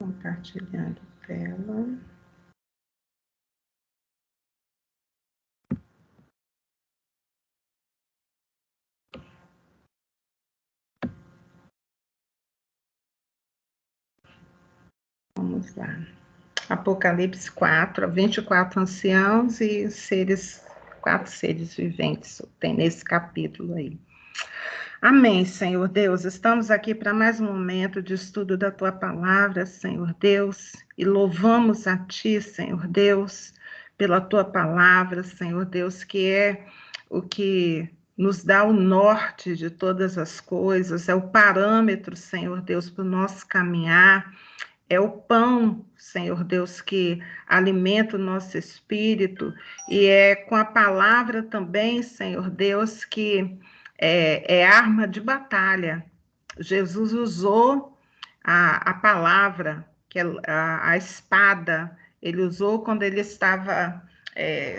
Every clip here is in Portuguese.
Compartilhando tela. Vamos lá. Apocalipse 4, 24 anciãos e quatro seres viventes, tem nesse capítulo aí. Amém, Senhor Deus. Estamos aqui para mais um momento de estudo da Tua Palavra, Senhor Deus, e louvamos a Ti, Senhor Deus, pela Tua Palavra, Senhor Deus, que é o que nos dá o norte de todas as coisas, é o parâmetro, Senhor Deus, para o nosso caminhar, é o pão, Senhor Deus, que alimenta o nosso espírito, e é com a palavra também, Senhor Deus, que é arma de batalha. Jesus usou a palavra, que é a espada, ele usou quando ele estava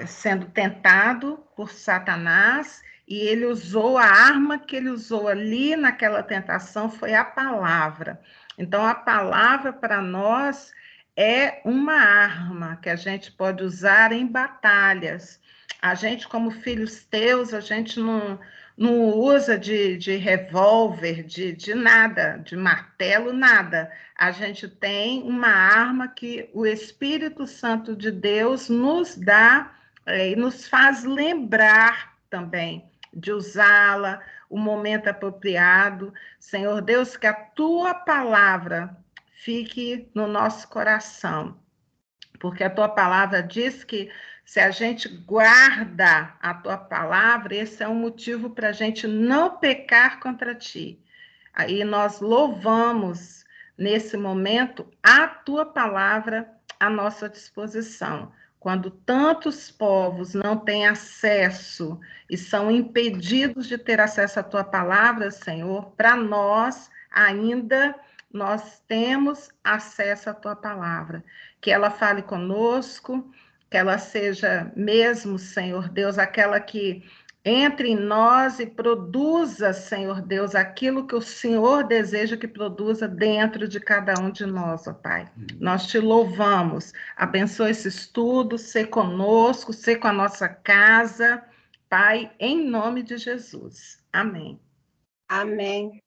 sendo tentado por Satanás, e ele usou a arma que ele usou ali naquela tentação, foi a palavra. Então, a palavra para nós é uma arma que a gente pode usar em batalhas. A gente, como filhos teus, a gente não usa de revólver, de nada, de martelo, nada. A gente tem uma arma que o Espírito Santo de Deus nos dá e nos faz lembrar também de usá-la, o momento apropriado. Senhor Deus, que a tua palavra fique no nosso coração, porque a tua palavra diz que se a gente guarda a tua palavra, esse é um motivo para a gente não pecar contra ti. Aí nós louvamos nesse momento a tua palavra à nossa disposição. Quando tantos povos não têm acesso e são impedidos de ter acesso à tua palavra, Senhor, para nós ainda nós temos acesso à tua palavra. Que ela fale conosco, que ela seja mesmo, Senhor Deus, aquela que entre em nós e produza, Senhor Deus, aquilo que o Senhor deseja que produza dentro de cada um de nós, ó Pai. Nós te louvamos. Abençoa esse estudo, ser conosco, ser com a nossa casa, Pai, em nome de Jesus. Amém. Amém.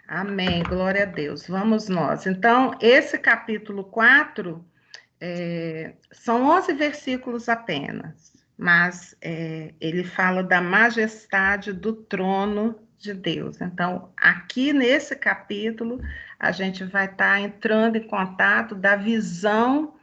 Amém, glória a Deus. Vamos nós. Então, esse capítulo 4, são 11 versículos apenas, mas ele fala da majestade do trono de Deus. Então, aqui nesse capítulo, a gente vai estar entrando em contato da visão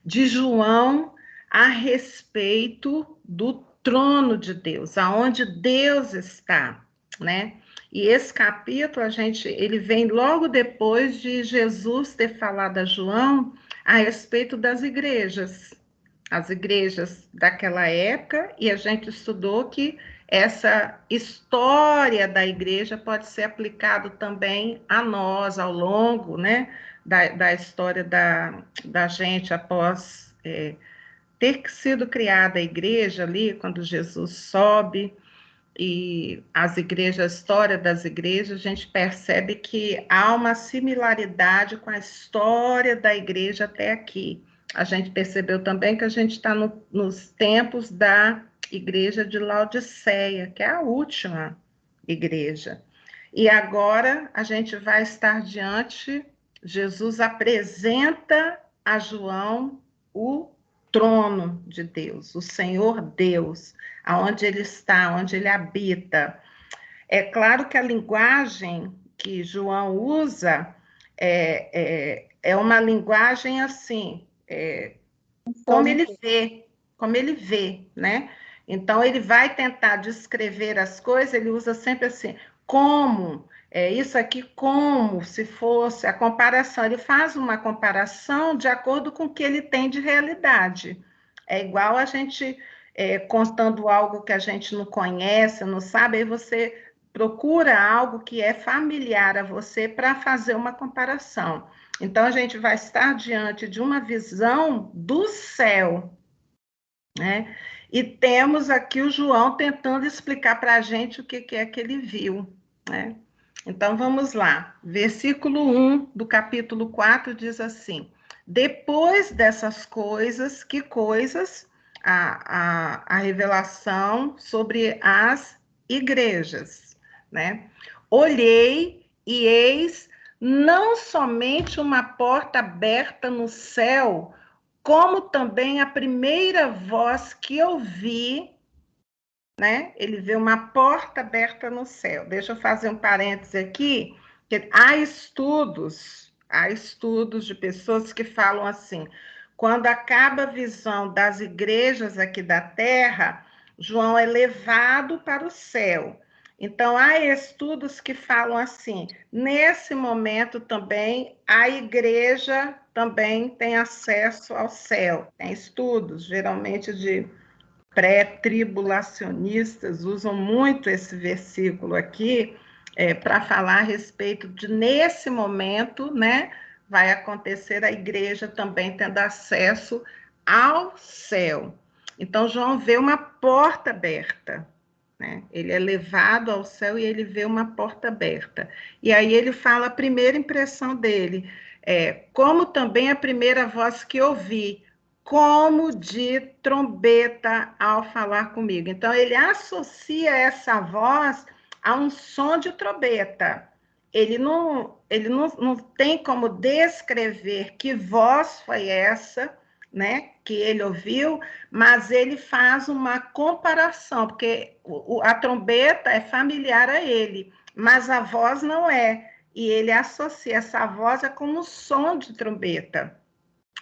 de João a respeito do trono de Deus, aonde Deus está, né? E esse capítulo, ele vem logo depois de Jesus ter falado a João a respeito das igrejas, as igrejas daquela época, e a gente estudou que essa história da igreja pode ser aplicado também a nós, ao longo, né, da história da gente após ter sido criada a igreja ali, quando Jesus sobe, e as igrejas, a história das igrejas, a gente percebe que há uma similaridade com a história da igreja até aqui. A gente percebeu também que a gente está nos tempos da igreja de Laodiceia, que é a última igreja. E agora a gente vai estar diante, Jesus apresenta a João o trono de Deus, o Senhor Deus, aonde ele está, onde ele habita. É claro que a linguagem que João usa é uma linguagem assim, como ele vê, né? Então, ele vai tentar descrever as coisas, ele usa sempre assim, como, isso aqui como se fosse a comparação, ele faz uma comparação de acordo com o que ele tem de realidade. É igual a gente contando algo que a gente não conhece, não sabe, aí você procura algo que é familiar a você para fazer uma comparação. Então, a gente vai estar diante de uma visão do céu, né? E temos aqui o João tentando explicar para a gente o que é que ele viu, né? Então, vamos lá. Versículo 1 do capítulo 4 diz assim: depois dessas coisas, que coisas? A revelação sobre as igrejas, né? Olhei e eis não somente uma porta aberta no céu, como também a primeira voz que ouvi, né? Ele vê uma porta aberta no céu. Deixa eu fazer um parêntese aqui, que há estudos de pessoas que falam assim: quando acaba a visão das igrejas aqui da terra, João é levado para o céu. Então, há estudos que falam assim: nesse momento também a igreja também tem acesso ao céu. Tem estudos, geralmente de pré-tribulacionistas usam muito esse versículo aqui para falar a respeito de, nesse momento, né, vai acontecer a igreja também tendo acesso ao céu. Então, João vê uma porta aberta, né? Ele é levado ao céu e ele vê uma porta aberta. E aí ele fala a primeira impressão dele, como também a primeira voz que ouvi, como de trombeta ao falar comigo. Então, ele associa essa voz a um som de trombeta. Ele não tem como descrever que voz foi essa, né, que ele ouviu, mas ele faz uma comparação, porque a trombeta é familiar a ele, mas a voz não é. E ele associa essa voz como um som de trombeta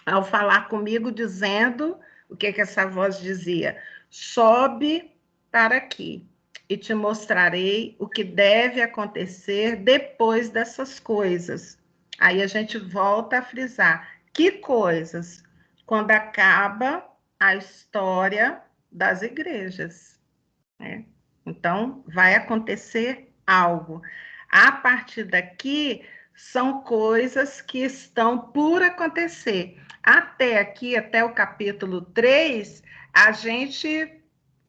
ao falar comigo, dizendo o que essa voz dizia: sobe para aqui e te mostrarei o que deve acontecer depois dessas coisas. Aí a gente volta a frisar: que coisas? Quando acaba a história das igrejas, né? Então, vai acontecer algo. A partir daqui, são coisas que estão por acontecer. Até aqui, até o capítulo 3, a gente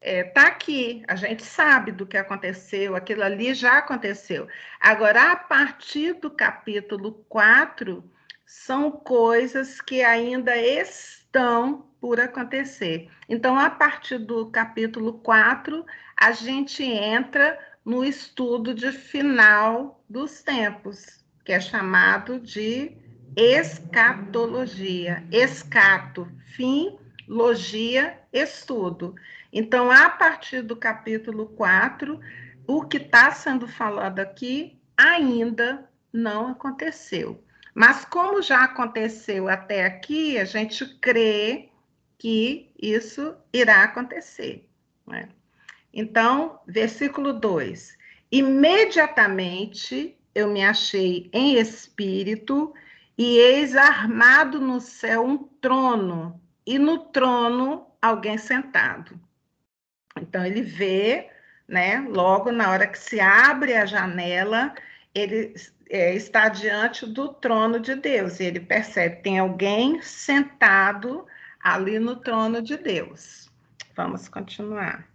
está aqui, a gente sabe do que aconteceu, aquilo ali já aconteceu. Agora, a partir do capítulo 4, são coisas que ainda estão por acontecer. Então, a partir do capítulo 4, a gente entra no estudo de final dos tempos, que é chamado de escatologia. Escato, fim, logia, estudo. Então, a partir do capítulo 4, o que está sendo falado aqui ainda não aconteceu. Mas, como já aconteceu até aqui, a gente crê que isso irá acontecer, né? Então, versículo 2: imediatamente eu me achei em espírito, e eis armado no céu um trono, e no trono alguém sentado. Então, ele vê, né, logo na hora que se abre a janela, ele está diante do trono de Deus, e ele percebe que tem alguém sentado ali no trono de Deus. Vamos continuar.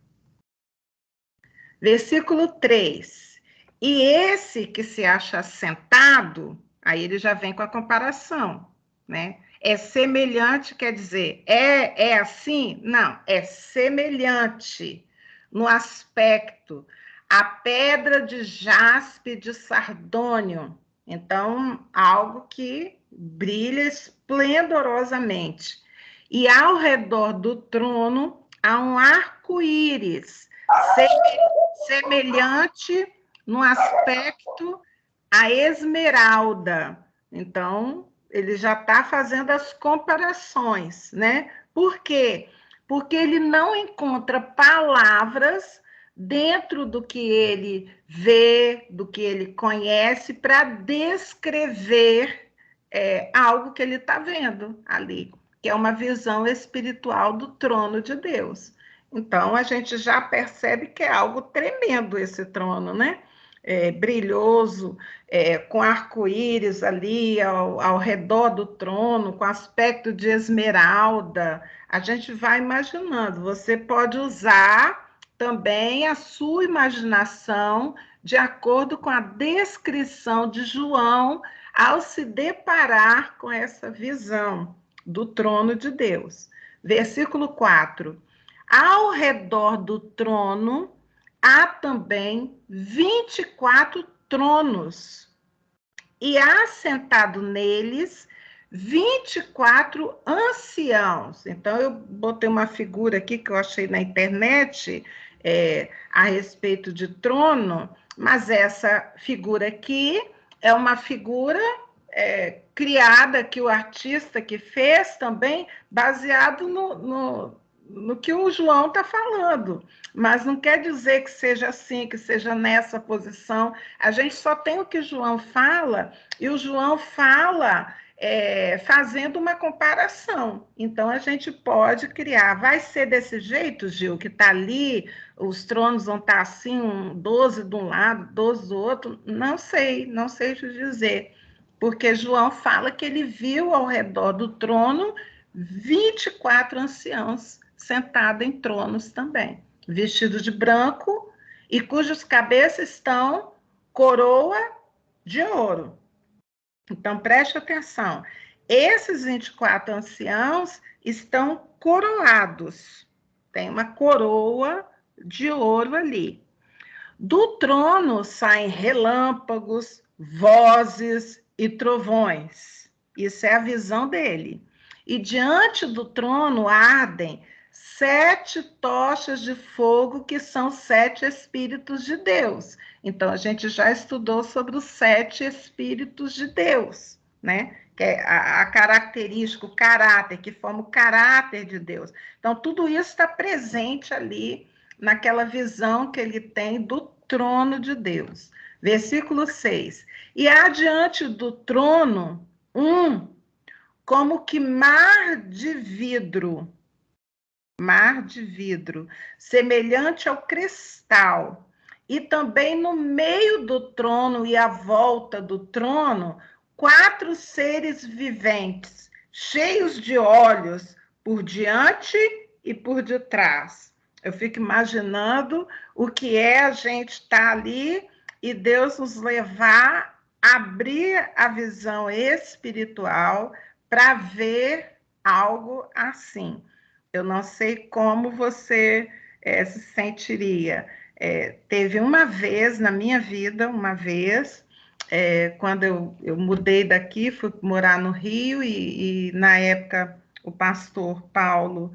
Versículo 3. E esse que se acha sentado, aí ele já vem com a comparação, né? É semelhante, quer dizer, é assim? Não, é semelhante no aspecto, a pedra de jaspe de sardônio. Então, algo que brilha esplendorosamente. E ao redor do trono há um arco-íris, semelhante no aspecto a esmeralda. Então, ele já está fazendo as comparações, né? Por quê? Porque ele não encontra palavras dentro do que ele vê, do que ele conhece, para descrever algo que ele está vendo ali, que é uma visão espiritual do trono de Deus. Então, a gente já percebe que é algo tremendo esse trono, né? Brilhoso, com arco-íris ali ao redor do trono, com aspecto de esmeralda. A gente vai imaginando. Você pode usar também a sua imaginação de acordo com a descrição de João ao se deparar com essa visão do trono de Deus. Versículo 4. Ao redor do trono há também 24 tronos, e assentado neles 24 anciãos. Então, eu botei uma figura aqui que eu achei na internet a respeito de trono, mas essa figura aqui é uma figura criada, que o artista que fez também, baseado no que o João está falando, mas não quer dizer que seja assim, que seja nessa posição. A gente só tem o que João fala, e o João fala fazendo uma comparação. Então, a gente pode criar. Vai ser desse jeito, Gil, que está ali, os tronos vão estar assim, 12 de um lado, 12 do outro? Não sei te dizer, porque João fala que ele viu ao redor do trono 24 anciãos sentados em tronos também, vestidos de branco, e cujos cabeças estão coroa de ouro. Então, preste atenção. Esses 24 anciãos estão coroados. Tem uma coroa de ouro ali. Do trono saem relâmpagos, vozes e trovões. Isso é a visão dele. E diante do trono ardem 7 tochas de fogo, que são 7 Espíritos de Deus. Então, a gente já estudou sobre os 7 Espíritos de Deus, né? Que é a característica, o caráter, que forma o caráter de Deus. Então, tudo isso está presente ali naquela visão que ele tem do trono de Deus. Versículo 6. E adiante do trono, como que mar de vidro, semelhante ao cristal, e também no meio do trono e à volta do trono, 4 seres viventes, cheios de olhos por diante e por detrás. Eu fico imaginando o que é a gente estar ali e Deus nos levar a abrir a visão espiritual para ver algo assim. Eu não sei como você se sentiria. Teve uma vez na minha vida, quando eu mudei daqui, fui morar no Rio, e na época o pastor Paulo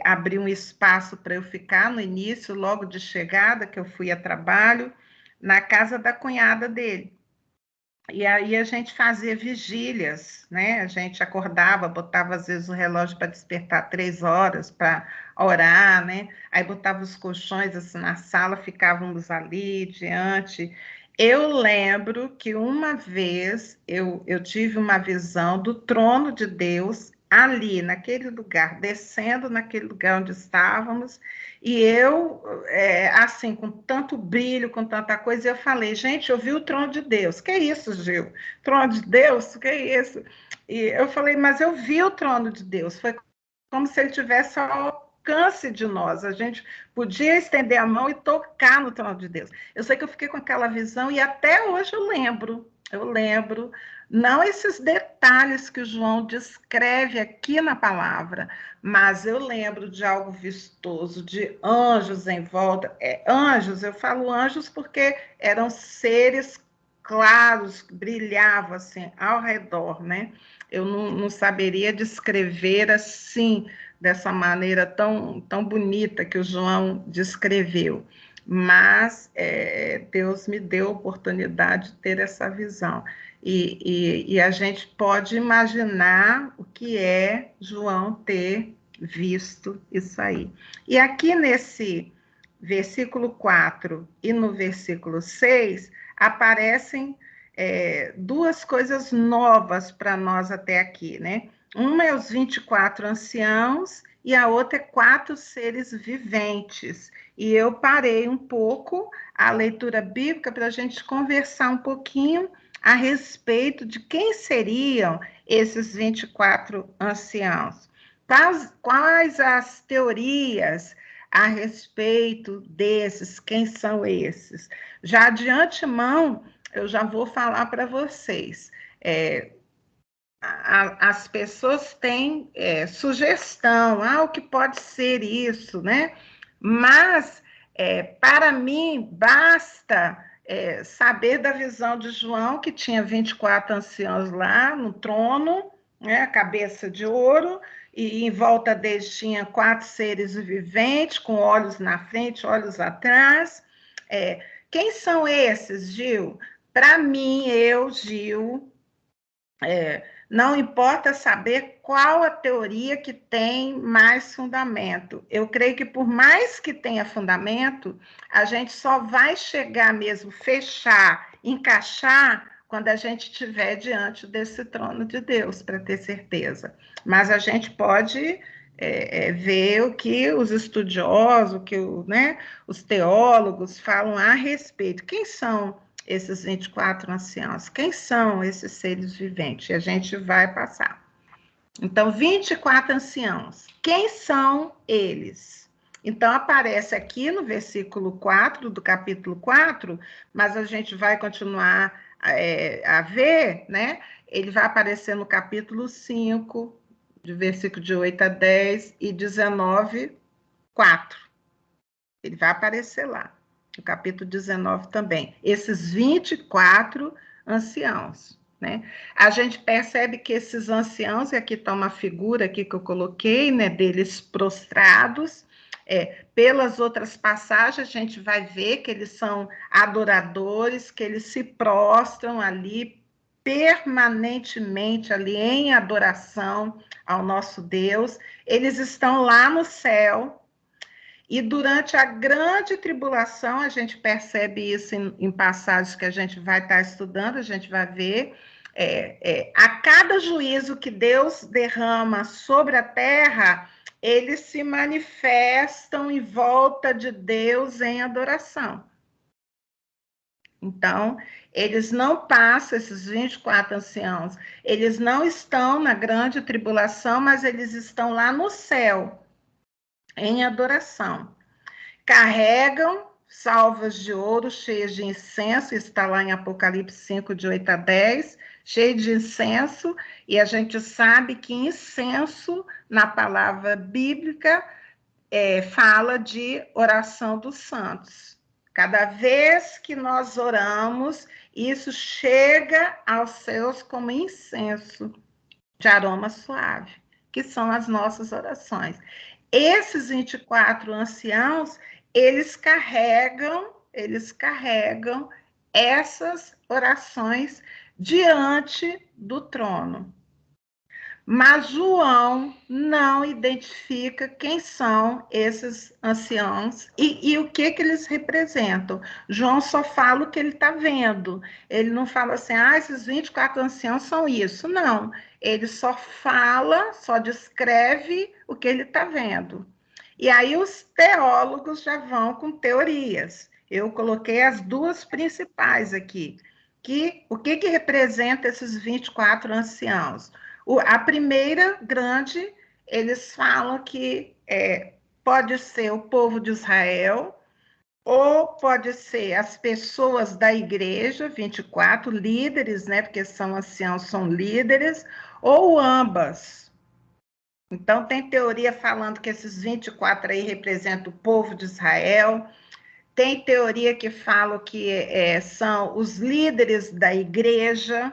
abriu um espaço para eu ficar no início, logo de chegada, que eu fui a trabalho, na casa da cunhada dele. E aí a gente fazia vigílias, né? A gente acordava, botava às vezes o relógio para despertar 3 horas para orar, né? Aí botava os colchões assim na sala, ficávamos ali diante. Eu lembro que uma vez eu tive uma visão do trono de Deus ali, naquele lugar, descendo naquele lugar onde estávamos, e eu, assim, com tanto brilho, com tanta coisa, eu falei, gente, eu vi o trono de Deus. Que é isso, Gil? Trono de Deus? Que é isso? E eu falei, mas eu vi o trono de Deus. Foi como se ele tivesse ao alcance de nós. A gente podia estender a mão e tocar no trono de Deus. Eu sei que eu fiquei com aquela visão e até hoje eu lembro, não esses detalhes que o João descreve aqui na palavra, mas eu lembro de algo vistoso, de anjos em volta. Anjos, eu falo anjos porque eram seres claros, brilhavam assim ao redor, né? Eu não saberia descrever assim, dessa maneira tão bonita que o João descreveu, mas Deus me deu a oportunidade de ter essa visão. E a gente pode imaginar o que é João ter visto isso aí. E aqui nesse versículo 4 e no versículo 6, aparecem 2 coisas novas para nós até aqui, né? Uma é os 24 anciãos e a outra é 4 seres viventes. E eu parei um pouco a leitura bíblica para a gente conversar um pouquinho a respeito de quem seriam esses 24 anciãos. Quais as teorias a respeito desses, quem são esses. Já de antemão, eu já vou falar para vocês. As pessoas têm sugestão, o que pode ser isso, né? Mas, para mim, basta saber da visão de João, que tinha 24 anciãos lá no trono, né, a cabeça de ouro, e em volta deles tinha 4 seres viventes, com olhos na frente, olhos atrás. Quem são esses, Gil? Para mim, Gil, não importa saber qual a teoria que tem mais fundamento. Eu creio que, por mais que tenha fundamento, a gente só vai chegar mesmo, fechar, encaixar, quando a gente estiver diante desse trono de Deus, para ter certeza. Mas a gente pode ver o que os estudiosos, o que os teólogos falam a respeito. Quem são esses 24 anciãos? Quem são esses seres viventes? E a gente vai passar. Então, 24 anciãos. Quem são eles? Então, aparece aqui no versículo 4 do capítulo 4, mas a gente vai continuar a ver, né? Ele vai aparecer no capítulo 5, de versículo de 8 a 10 e 19, 4. Ele vai aparecer lá. No capítulo 19 também, esses 24 anciãos, né? A gente percebe que esses anciãos, e aqui está uma figura aqui que eu coloquei, né, deles prostrados, pelas outras passagens a gente vai ver que eles são adoradores, que eles se prostram ali permanentemente ali em adoração ao nosso Deus. Eles estão lá no céu. E durante a grande tribulação, a gente percebe isso em passagens que a gente vai estar estudando, a gente vai ver, a cada juízo que Deus derrama sobre a terra, eles se manifestam em volta de Deus em adoração. Então, eles não passam, esses 24 anciãos, eles não estão na grande tribulação, mas eles estão lá no céu, em adoração. Carregam salvas de ouro cheias de incenso, está lá em Apocalipse 5, de 8 a 10, cheio de incenso, e a gente sabe que incenso, na palavra bíblica, fala de oração dos santos. Cada vez que nós oramos, isso chega aos céus como incenso de aroma suave, que são as nossas orações. Esses 24 anciãos, eles carregam essas orações diante do trono. Mas João não identifica quem são esses anciãos e o que eles representam. João só fala o que ele está vendo. Ele não fala assim, esses 24 anciãos são isso. Não, ele só fala, só descreve o que ele está vendo. E aí os teólogos já vão com teorias. Eu coloquei as duas principais aqui. O que representa esses 24 anciãos? A primeira grande, eles falam que pode ser o povo de Israel, ou pode ser as pessoas da igreja, 24 líderes, né? Porque são anciãos, são líderes, ou ambas. Então, tem teoria falando que esses 24 aí representam o povo de Israel. Tem teoria que fala que são os líderes da igreja.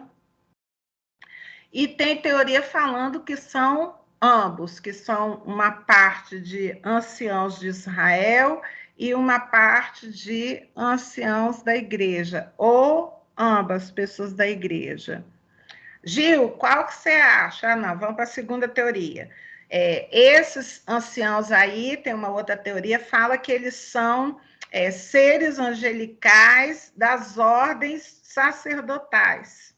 E tem teoria falando que são ambos, que são uma parte de anciãos de Israel e uma parte de anciãos da igreja, ou ambas pessoas da igreja. Gil, qual que você acha? Não, vamos para a segunda teoria. Esses anciãos aí, tem uma outra teoria, fala que eles são seres angelicais das ordens sacerdotais.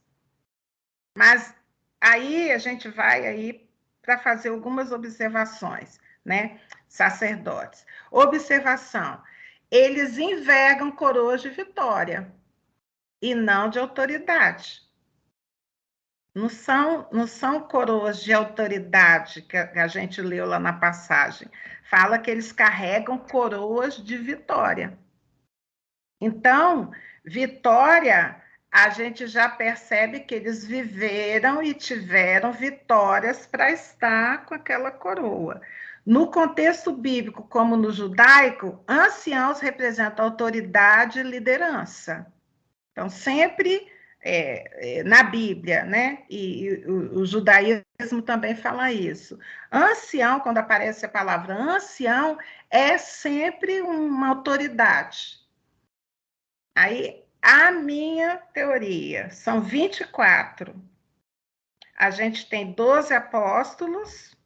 Mas aí a gente vai aí para fazer algumas observações, né? Sacerdotes. Observação: eles envergam coroas de vitória e não de autoridade. Não são coroas de autoridade que a gente leu lá na passagem. Fala que eles carregam coroas de vitória. Então, vitória, a gente já percebe que eles viveram e tiveram vitórias para estar com aquela coroa. No contexto bíblico, como no judaico, anciãos representam autoridade e liderança. Então, sempre na Bíblia, né? E o judaísmo também fala isso. Ancião, quando aparece a palavra ancião, é sempre uma autoridade. Aí, a minha teoria, são 24. A gente tem 12 apóstolos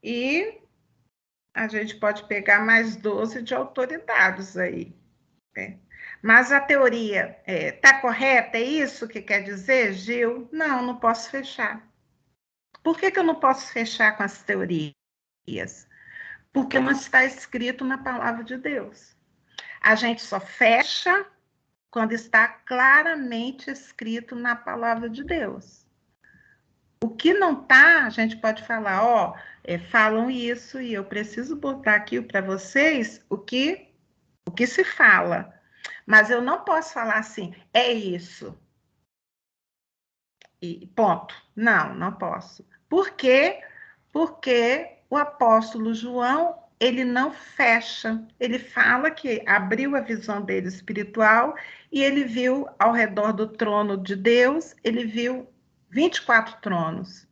e a gente pode pegar mais 12 de autoridades aí. Né? Mas a teoria está correta? É isso que quer dizer, Gil? Não, não posso fechar. Por que eu não posso fechar com as teorias? Porque não está escrito na palavra de Deus. A gente só fecha quando está claramente escrito na palavra de Deus. O que não está, a gente pode falar, falam isso e eu preciso botar aqui para vocês o que se fala. Mas eu não posso falar assim, é isso. E ponto. Não, não posso. Por quê? Porque o apóstolo João, ele não fecha. Ele fala que abriu a visão dele espiritual e ele viu ao redor do trono de Deus, ele viu 24 tronos,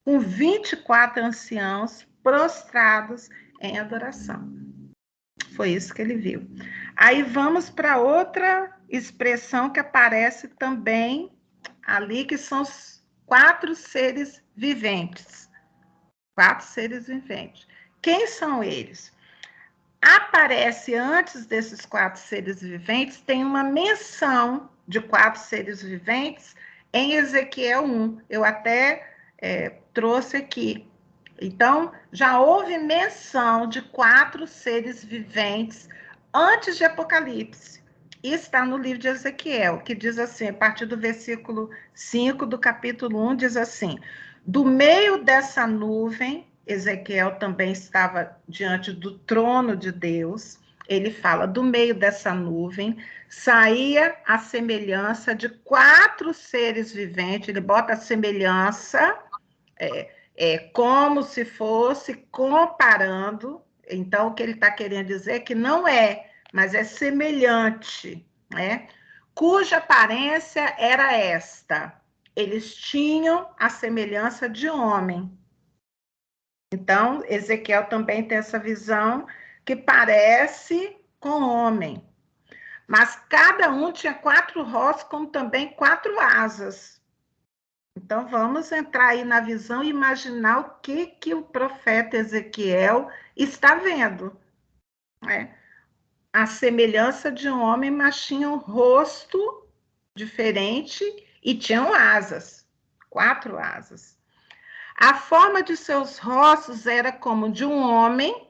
com 24 anciãos prostrados em adoração. Foi isso que ele viu. Aí vamos para outra expressão que aparece também ali, que são os 4 seres viventes. 4 seres viventes. Quem são eles? Aparece antes desses 4 seres viventes, tem uma menção de 4 seres viventes em Ezequiel 1. Eu até trouxe aqui. Então, já houve menção de 4 seres viventes antes de Apocalipse. E está no livro de Ezequiel, que diz assim, a partir do versículo 5 do capítulo 1, diz assim: do meio dessa nuvem, Ezequiel também estava diante do trono de Deus, ele fala, do meio dessa nuvem, saía a semelhança de 4 seres viventes, ele bota a semelhança, como se fosse comparando. Então, o que ele está querendo dizer é que não é, mas é semelhante, né? Cuja aparência era esta: eles tinham a semelhança de homem. Então, Ezequiel também tem essa visão que parece com homem. Mas cada um tinha 4 rostos, como também 4 asas. Então, vamos entrar aí na visão e imaginar o que o profeta Ezequiel está vendo. Né? A semelhança de um homem, mas tinha um rosto diferente e tinham asas, 4 asas. A forma de seus rostos era como de um homem,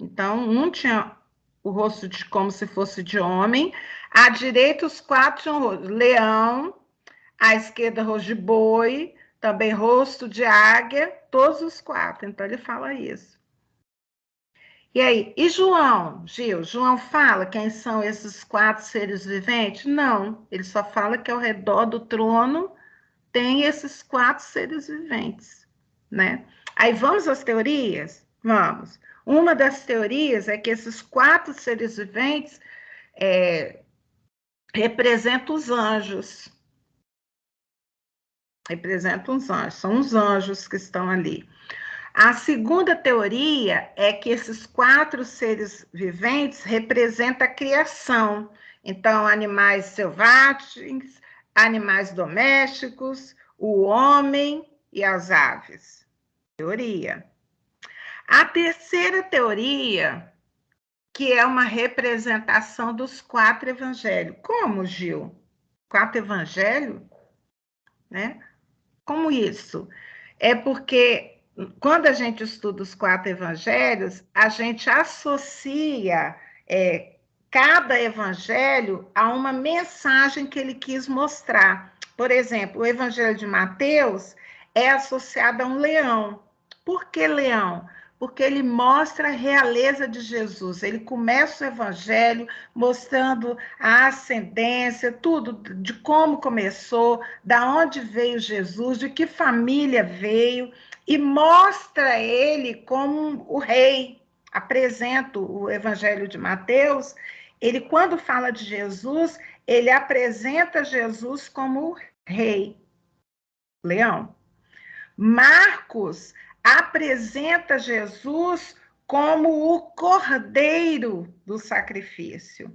então um tinha o rosto como se fosse de homem, à direita os 4 tinham leão, à esquerda rosto de boi, também rosto de águia, todos os 4, então ele fala isso. E aí, e João, Gil? João fala quem são esses 4 seres viventes? Não, ele só fala que ao redor do trono tem esses 4 seres viventes, né? Aí vamos às teorias? Vamos. Uma das teorias é que esses 4 seres viventes representam os anjos. Representam os anjos, são os anjos que estão ali. A segunda teoria é que esses 4 seres viventes representam a criação. Então, animais selvagens, animais domésticos, o homem e as aves. Teoria. A terceira teoria, que é uma representação dos 4 evangelhos. Como, Gil? 4 evangelhos? Né? Como isso? É porque quando a gente estuda os 4 evangelhos, a gente associa cada evangelho a uma mensagem que ele quis mostrar. Por exemplo, o Evangelho de Mateus é associado a um leão. Por que leão? Porque ele mostra a realeza de Jesus. Ele começa o Evangelho mostrando a ascendência, tudo de como começou, da onde veio Jesus, de que família veio, e mostra ele como o rei. Apresenta o Evangelho de Mateus, ele, quando fala de Jesus, ele apresenta Jesus como rei, leão. Marcos apresenta Jesus como o cordeiro do sacrifício.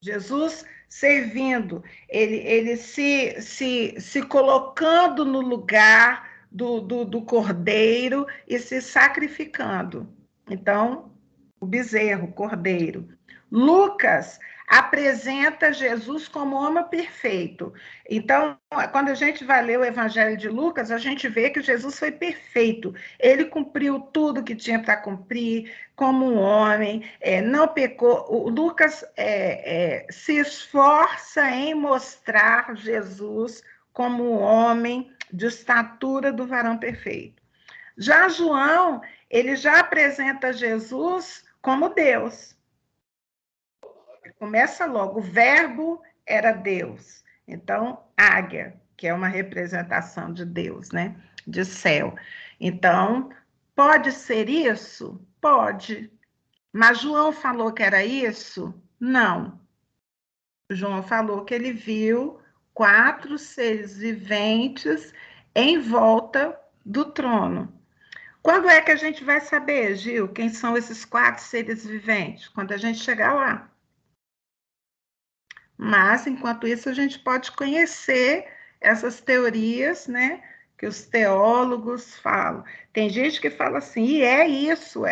Jesus servindo, ele se colocando no lugar do cordeiro e se sacrificando. Então, o bezerro, o cordeiro. Lucas apresenta Jesus como homem perfeito. Então, quando a gente vai ler o Evangelho de Lucas, a gente vê que Jesus foi perfeito. Ele cumpriu tudo que tinha para cumprir, como um homem, não pecou. O Lucas se esforça em mostrar Jesus como um homem de estatura do varão perfeito. Já João, ele já apresenta Jesus como Deus. Começa logo, o verbo era Deus. Então, águia, que é uma representação de Deus, né? De céu. Então, pode ser isso? Pode. Mas João falou que era isso? Não. João falou que ele viu 4 seres viventes em volta do trono. Quando é que a gente vai saber, Gil, quem são esses 4 seres viventes? Quando a gente chegar lá. Mas, enquanto isso, a gente pode conhecer essas teorias, né, que os teólogos falam. Tem gente que fala assim, e é isso,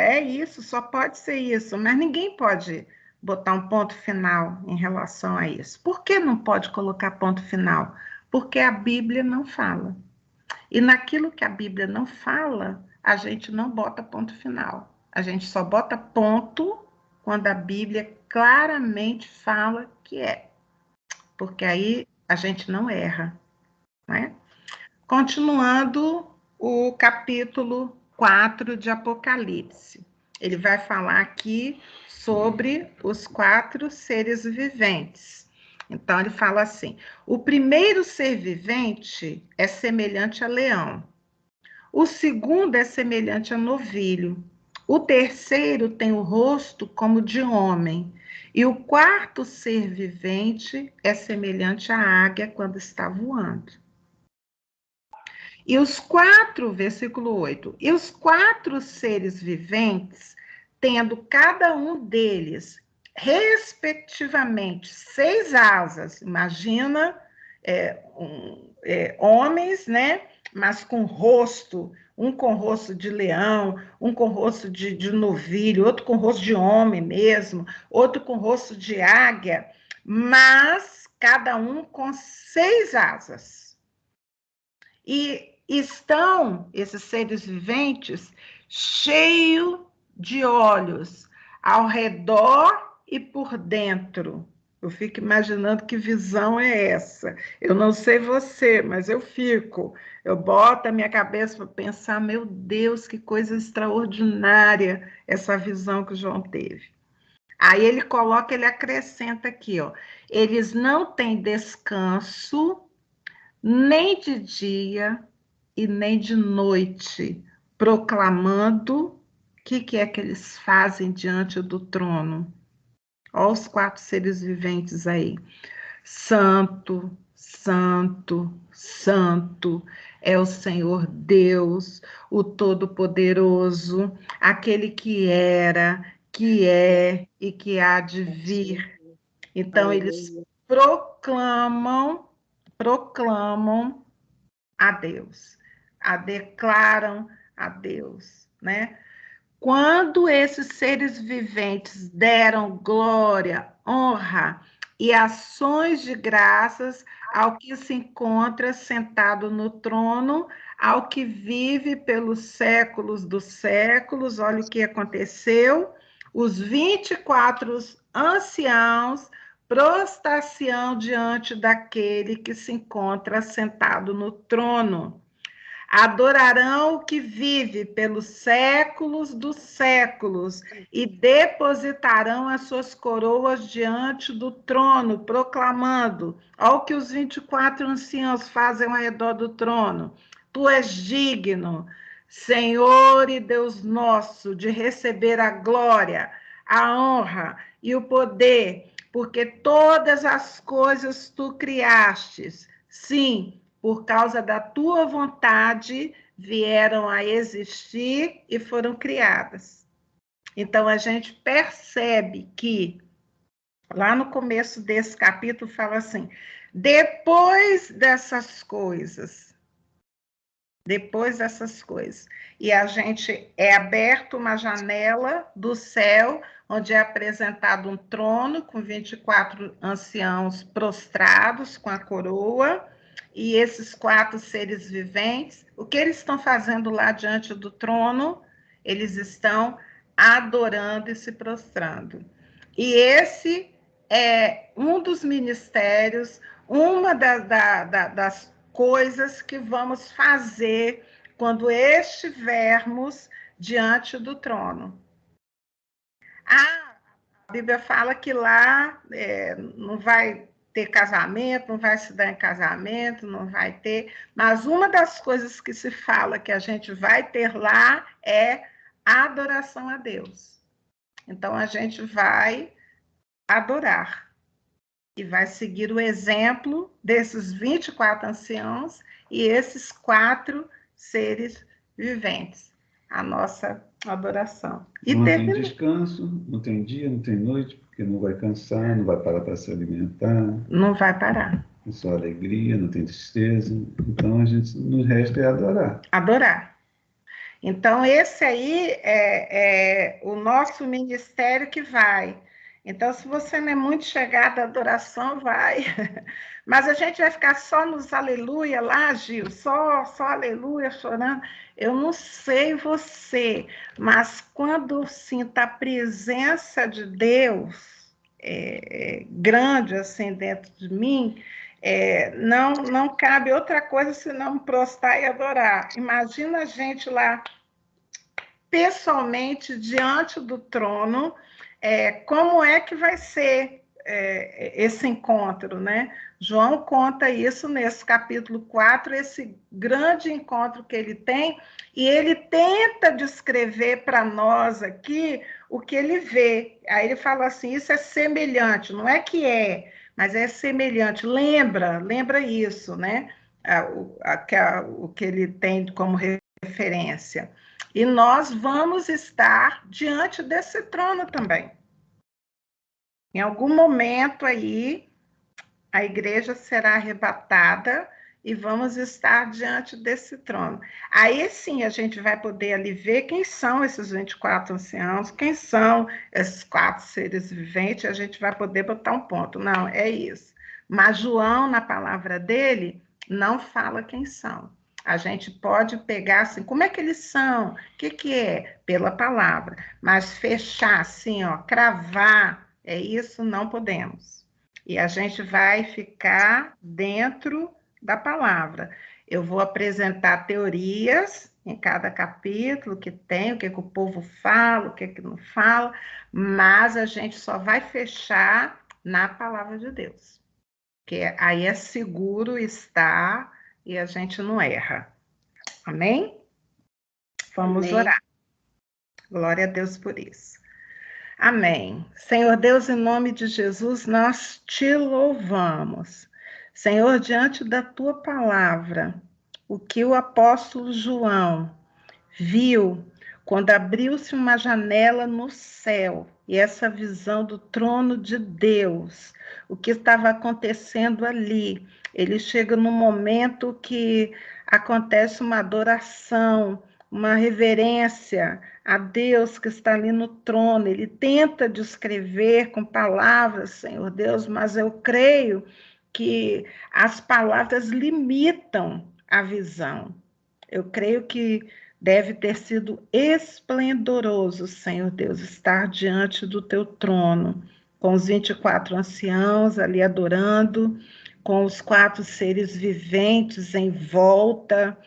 só pode ser isso, mas ninguém pode botar um ponto final em relação a isso. Por que não pode colocar ponto final? Porque a Bíblia não fala. E naquilo que a Bíblia não fala, a gente não bota ponto final. A gente só bota ponto quando a Bíblia claramente fala que é. Porque aí a gente não erra, né? Continuando o capítulo 4 de Apocalipse. Ele vai falar aqui sobre os 4 seres viventes. Então, ele fala assim: o primeiro ser vivente é semelhante a leão, o segundo é semelhante a novilho, o terceiro tem o rosto como de homem, e o quarto ser vivente é semelhante à águia quando está voando. E os 4, versículo 8, e os 4 seres viventes, tendo cada um deles, respectivamente, 6 asas, imagina, homens, né? Mas com rosto, um com rosto de leão, um com rosto de novilho, outro com rosto de homem mesmo, outro com rosto de águia, mas cada um com 6 asas. E estão esses seres viventes cheios de olhos ao redor e por dentro. Eu fico imaginando que visão é essa. Eu não sei você, mas eu fico. Eu boto a minha cabeça para pensar, meu Deus, que coisa extraordinária essa visão que o João teve. Aí ele coloca, ele acrescenta aqui, ó, eles não têm descanso nem de dia e nem de noite, proclamando o que é que eles fazem diante do trono. Olha os 4 seres viventes aí. Santo, santo, santo é o Senhor Deus, o Todo-Poderoso, aquele que era, que é e que há de vir. Então, eles proclamam a Deus, declaram a Deus, né? Quando esses seres viventes deram glória, honra e ações de graças ao que se encontra sentado no trono, ao que vive pelos séculos dos séculos, olha o que aconteceu, os 24 anciãos prostrar-se-ão diante daquele que se encontra sentado no trono. Adorarão o que vive pelos séculos dos séculos e depositarão as suas coroas diante do trono, proclamando, ao que os 24 anciãos fazem ao redor do trono: Tu és digno, Senhor e Deus nosso, de receber a glória, a honra e o poder, porque todas as coisas tu criastes. Sim, por causa da tua vontade, vieram a existir e foram criadas. Então, a gente percebe que, lá no começo desse capítulo, fala assim: depois dessas coisas, e a gente é aberto uma janela do céu, onde é apresentado um trono com 24 anciãos prostrados com a coroa, e esses 4 seres viventes, o que eles estão fazendo lá diante do trono? Eles estão adorando e se prostrando. E esse é um dos ministérios, uma das coisas que vamos fazer quando estivermos diante do trono. A Bíblia fala que lá não vai ter casamento, não vai se dar em casamento, não vai ter, mas uma das coisas que se fala que a gente vai ter lá é a adoração a Deus. Então, a gente vai adorar e vai seguir o exemplo desses 24 anciãos e esses 4 seres viventes, a nossa adoração. E não tem descanso, não tem dia, não tem noite, porque não vai cansar, não vai parar para se alimentar. Não vai parar. É só alegria, não tem tristeza. Então, a gente, no resto é adorar. Adorar. Então, esse aí é o nosso ministério que vai. Então, se você não é muito chegado à adoração, vai. Mas a gente vai ficar só nos aleluia lá, Gil, só aleluia, chorando. Eu não sei você, mas quando eu sinto a presença de Deus grande assim dentro de mim, não cabe outra coisa senão me prostrar e adorar. Imagina a gente lá, pessoalmente, diante do trono, como é que vai ser esse encontro, né? João conta isso nesse capítulo 4, esse grande encontro que ele tem, e ele tenta descrever para nós aqui o que ele vê. Aí ele fala assim, isso é semelhante, não é que mas é semelhante. Lembra isso, né? O que ele tem como referência. E nós vamos estar diante desse trono também. Em algum momento aí, a igreja será arrebatada e vamos estar diante desse trono. Aí sim a gente vai poder ali ver quem são esses 24 anciãos, quem são esses 4 seres viventes, a gente vai poder botar um ponto. Não, é isso. Mas João, na palavra dele, não fala quem são. A gente pode pegar assim, como é que eles são? O que é? Pela palavra. Mas fechar assim, ó, cravar, isso não podemos. E a gente vai ficar dentro da palavra. Eu vou apresentar teorias em cada capítulo que tem, o que o povo fala, o que não fala, mas a gente só vai fechar na palavra de Deus. Que aí é seguro estar e a gente não erra. Amém? Vamos Amém. orar. Glória a Deus por isso. Amém. Senhor Deus, em nome de Jesus, nós te louvamos. Senhor, diante da tua palavra, o que o apóstolo João viu quando abriu-se uma janela no céu, e essa visão do trono de Deus, o que estava acontecendo ali, ele chega num momento que acontece uma adoração, uma reverência a Deus que está ali no trono. Ele tenta descrever com palavras, Senhor Deus, mas eu creio que as palavras limitam a visão. Eu creio que deve ter sido esplendoroso, Senhor Deus, estar diante do teu trono, com os 24 anciãos ali adorando, com os 4 seres viventes em volta,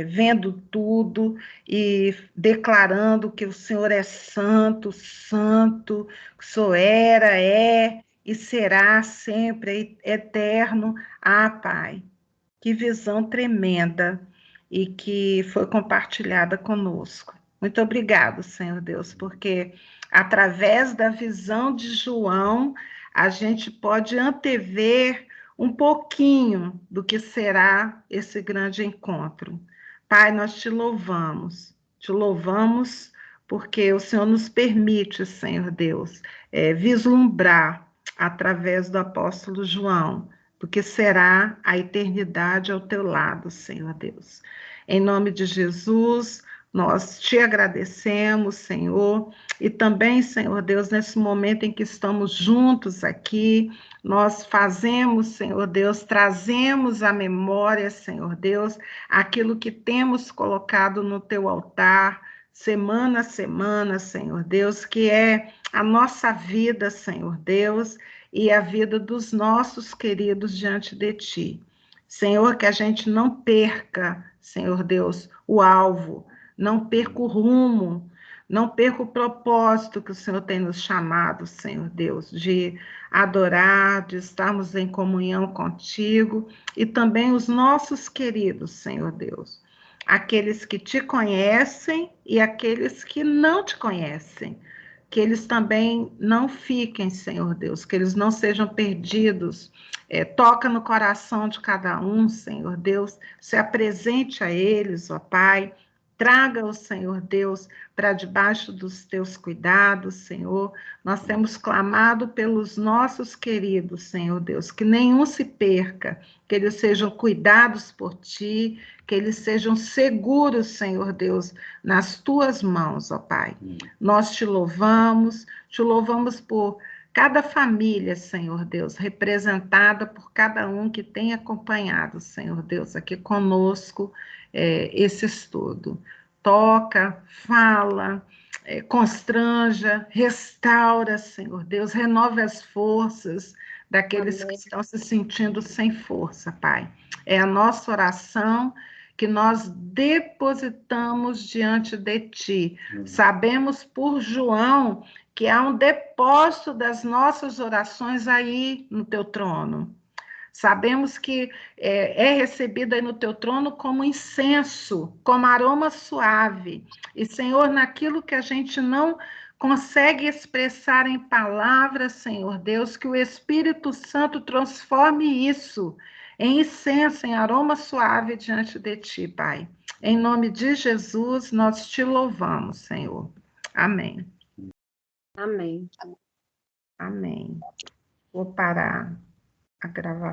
vendo tudo e declarando que o Senhor é santo, santo, que o Senhor era, é e será sempre eterno. Ah, Pai, que visão tremenda e que foi compartilhada conosco. Muito obrigado, Senhor Deus, porque através da visão de João, a gente pode antever um pouquinho do que será esse grande encontro. Pai, nós te louvamos porque o Senhor nos permite, Senhor Deus, vislumbrar através do apóstolo João, porque será a eternidade ao teu lado, Senhor Deus. Em nome de Jesus, nós te agradecemos, Senhor, e também, Senhor Deus, nesse momento em que estamos juntos aqui, nós fazemos, Senhor Deus, trazemos à memória, Senhor Deus, aquilo que temos colocado no teu altar, semana a semana, Senhor Deus, que é a nossa vida, Senhor Deus, e a vida dos nossos queridos diante de ti. Senhor, que a gente não perca, Senhor Deus, o alvo, não perca o rumo, não perca o propósito que o Senhor tem nos chamado, Senhor Deus, de adorar, de estarmos em comunhão contigo e também os nossos queridos, Senhor Deus, aqueles que te conhecem e aqueles que não te conhecem, que eles também não fiquem, Senhor Deus, que eles não sejam perdidos. Toca no coração de cada um, Senhor Deus, se apresente a eles, ó Pai, traga o Senhor Deus para debaixo dos teus cuidados, Senhor. Nós temos clamado pelos nossos queridos, Senhor Deus, que nenhum se perca, que eles sejam cuidados por ti, que eles sejam seguros, Senhor Deus, nas tuas mãos, ó Pai. Nós te louvamos por cada família, Senhor Deus, representada por cada um que tem acompanhado, Senhor Deus, aqui conosco, esse estudo. Toca, fala, constranja, restaura, Senhor Deus, renove as forças daqueles Amém. Que estão se sentindo sem força, Pai. É a nossa oração que nós depositamos diante de Ti. Sabemos por João que há um depósito das nossas orações aí no Teu trono. Sabemos que é recebido aí no Teu trono como incenso, como aroma suave. E, Senhor, naquilo que a gente não consegue expressar em palavras, Senhor Deus, que o Espírito Santo transforme isso em incenso, em aroma suave diante de Ti, Pai. Em nome de Jesus, nós Te louvamos, Senhor. Amém. Amém. Amém. Vou parar a gravação.